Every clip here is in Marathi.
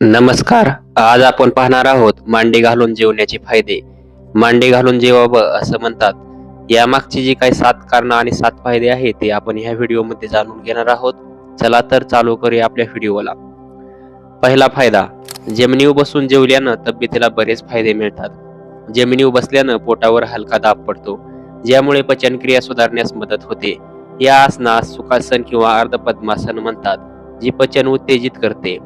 नमस्कार. आज आपण पाहणार आहोत मांडी घालून जेवण्याचे फायदे. मांडी घालून जेवावं असं म्हणतात. यामागची जी काही 7 कारणं आणि 7 फायदे आहेत ते आपण ह्या व्हिडिओमध्ये जाणून घेणार आहोत. चला तर चालू करूया आपल्या व्हिडिओला. पहिला फायदा, जमिनीवर बसून जेवल्यानं तब्येतीला बरेच फायदे मिळतात. जमिनीवर बसल्यानं पोटावर हलका दाब पडतो, ज्यामुळे पचनक्रिया सुधारण्यास मदत होते. या आसनास सुखासन किंवा अर्धपद्मासन म्हणतात, जी पचन उत्तेजित करते.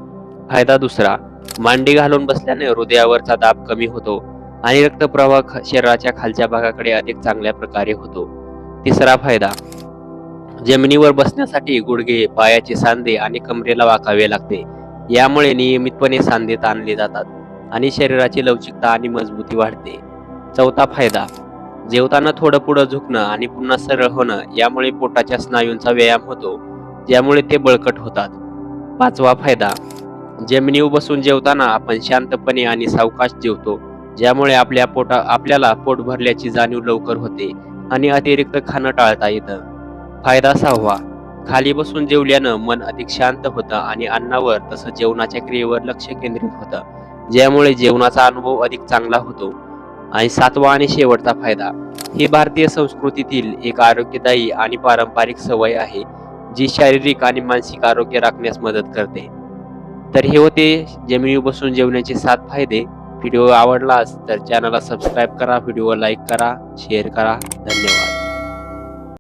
फायदा दुसरा, मांडी घालून बसल्याने हृदयावरचा दाब कमी होतो आणि रक्तप्रवाह शरीराच्या खालच्या भागाकडे अधिक चांगल्या प्रकारे होतो. तिसरा फायदा, जमिनीवर बसण्यासाठी गुडघे, पायाचे सांधे आणि कमरेला वाकावे लागते. यामुळे नियमितपणे सांधे ताणले जातात आणि शरीराची लवचिकता आणि मजबूती वाढते. चौथा फायदा, जेवताना थोडं पुढं झुकणं आणि पुन्हा सरळ होणं यामुळे पोटाच्या स्नायूंचा व्यायाम होतो, ज्यामुळे ते बळकट होतात. पाचवा फायदा, जमिनीवर बसून जेवताना आपण शांतपणे आणि सावकाश जेवतो, ज्यामुळे आपल्याला पोट भरल्याची जाणीव लवकर होते आणि अतिरिक्त खाणं टाळता येतं. फायदा सहावा, खाली बसून जेवल्यानं मन अधिक शांत होतं आणि अन्नावर तसंच जेवणाच्या क्रियेवर लक्ष केंद्रित होतं, ज्यामुळे जेवणाचा अनुभव अधिक चांगला होतो. आणि सातवा आणि शेवटचा फायदा, ही भारतीय संस्कृतीतील एक आरोग्यदायी आणि पारंपरिक सवय आहे, जी शारीरिक आणि मानसिक आरोग्य राखण्यास मदत करते. तर हे होते जमिनीवर बसून जेवण्याचे 7 फायदे. व्हिडिओ आवडलाच तर चॅनलला सबस्क्राईब करा, व्हिडिओ लाईक करा, शेअर करा. धन्यवाद.